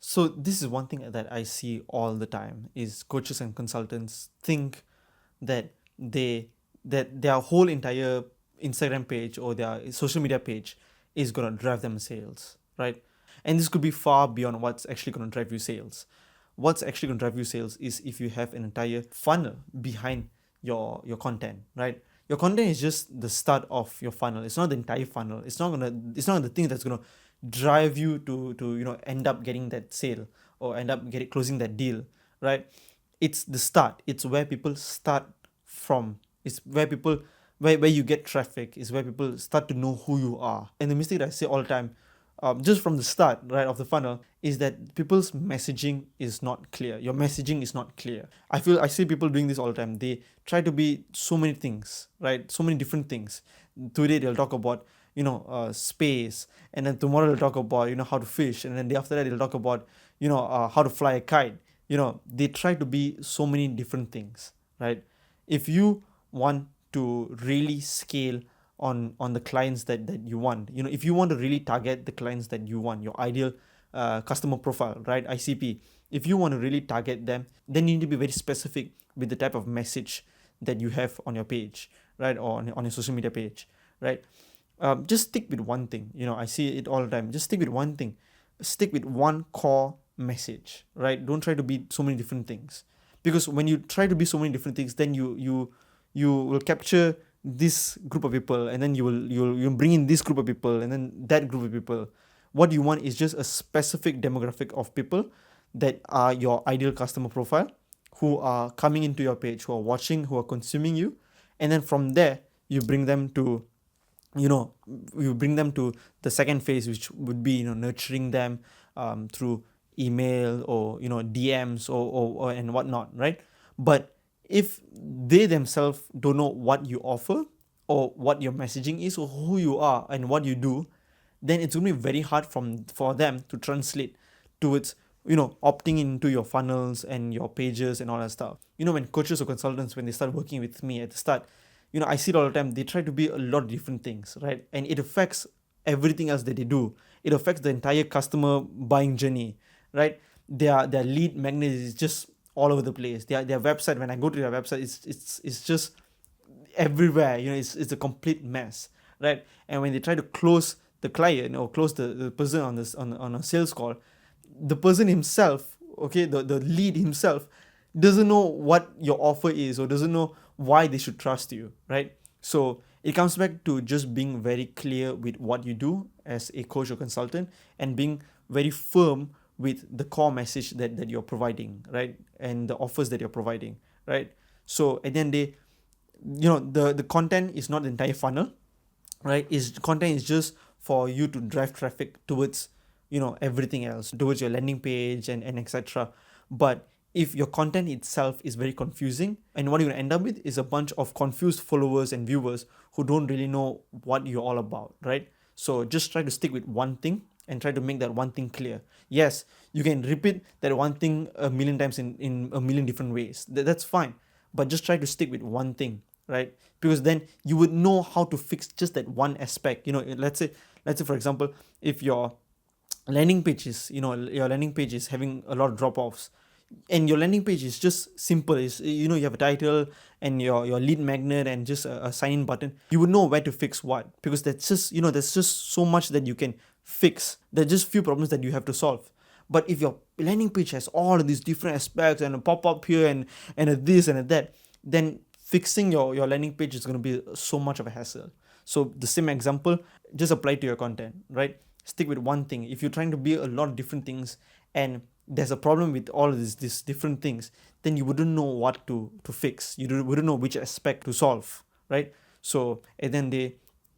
So this is one thing that I see all the time is coaches and consultants think that they that their whole entire Instagram page or their social media page is gonna drive them sales, right? And this could be far beyond what's actually gonna drive you sales. What's actually gonna drive you sales is if you have an entire funnel behind your content, right? Your content is just the start of your funnel. It's not the entire funnel. It's not the thing that's gonna drive you to end up getting that sale or end up getting closing that deal, right? It's the start. It's where people start from. It's where people where you get traffic. Is where people start to know who you are. And the mistake that I say all the time, just from the start, right, of the funnel, is that people's messaging is not clear. Your messaging is not clear. I see people doing this all the time. They try to be so many things, right? So many different things. Today they'll talk about space, and then tomorrow they'll talk about how to fish, and then the after that they'll talk about how to fly a kite. They try to be so many different things, right? If you want to really scale on the clients that you want, if you want to really target the clients that you want, your ideal customer profile, right, ICP, if you want to really target them, then you need to be very specific with the type of message that you have on your page, right, or on your social media page, right? Just stick with one thing. I see it all the time. Just stick with one thing. Stick with one core message, right? Don't try to be so many different things, because when you try to be so many different things, then you will capture this group of people, and then you'll bring in this group of people, and then that group of people. What you want is just a specific demographic of people that are your ideal customer profile, who are coming into your page, who are watching, who are consuming you, and then from there you bring them to you know you bring them to the second phase, which would be nurturing them through email or DMs or and whatnot, right? But if they themselves don't know what you offer, or what your messaging is, or who you are and what you do, then it's going to be very hard for them to translate towards opting into your funnels and your pages and all that stuff. When coaches or consultants, when they start working with me at the start, I see it all the time. They try to be a lot of different things, right? And it affects everything else that they do. It affects the entire customer buying journey, right? Their lead magnet is just all over the place. Their website, when I go to their website, it's just everywhere. It's a complete mess, right? And when they try to close the client or close the person on a sales call, the person himself, okay, the lead himself, doesn't know what your offer is, or doesn't know why they should trust you, right? So it comes back to just being very clear with what you do as a coach or consultant, and being very firm with the core message that you're providing, right? And the offers that you're providing, right? So at the end of the day, the content is not the entire funnel, right? Is content is just for you to drive traffic towards everything else, towards your landing page and etc. But if your content itself is very confusing, and what you're going to end up with is a bunch of confused followers and viewers who don't really know what you're all about, right? So just try to stick with one thing and try to make that one thing clear. Yes, you can repeat that one thing a million times in a million different ways. That's fine. But just try to stick with one thing, right? Because then you would know how to fix just that one aspect. Let's say for example, if your landing page is having a lot of drop-offs, and your landing page is just simple, is you have a title and your lead magnet and just a sign in button, you would know where to fix what, because there's just so much that you can fix. There's just few problems that you have to solve. But if your landing page has all of these different aspects and a pop-up here and a this and a that, then fixing your landing page is going to be so much of a hassle. So the same example, just apply to your content, right? Stick with one thing. If you're trying to be a lot of different things, and there's a problem with all of these different things, then you wouldn't know what to fix. Wouldn't know which aspect to solve, right? So and then the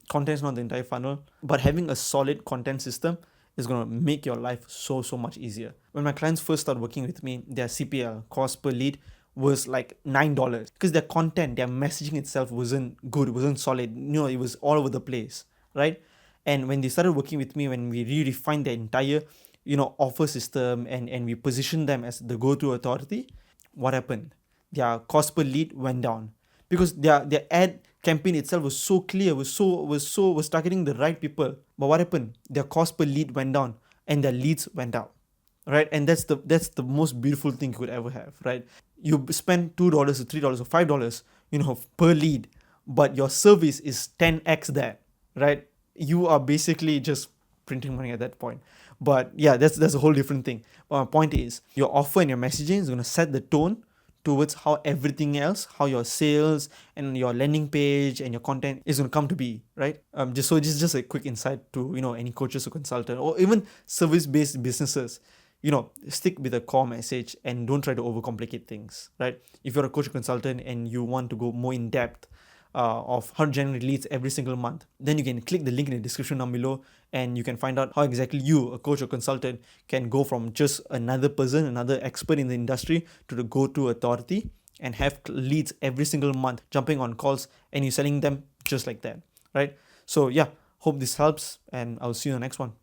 content is not the entire funnel, but having a solid content system is going to make your life so much easier. When my clients first start working with me, their CPL, cost per lead, was like $9, because their content, their messaging itself wasn't good, it wasn't solid. It was all over the place, right? And when they started working with me, when we redefined the entire offer system, and we positioned them as the go-to authority, what happened? Their cost per lead went down, because their ad campaign itself was so clear, was targeting the right people. But what happened? Their cost per lead went down, and their leads went up, right? And that's the most beautiful thing you could ever have, right? You spend $2 or $3 or $5, per lead, but your service is 10x that, right? You are basically just printing money at that point. But yeah, that's a whole different thing. But my point is, your offer and your messaging is going to set the tone towards how everything else, how your sales and your landing page and your content is going to come to be, right? Just a quick insight to any coaches or consultant or even service-based businesses. Stick with a core message and don't try to overcomplicate things, right? If you're a coach or consultant and you want to go more in depth of how to generate leads every single month, then you can click the link in the description down below and you can find out how exactly you, a coach or consultant, can go from just another person, another expert in the industry, to the go-to authority and have leads every single month jumping on calls and you selling them just like that, right? So yeah, hope this helps and I'll see you in the next one.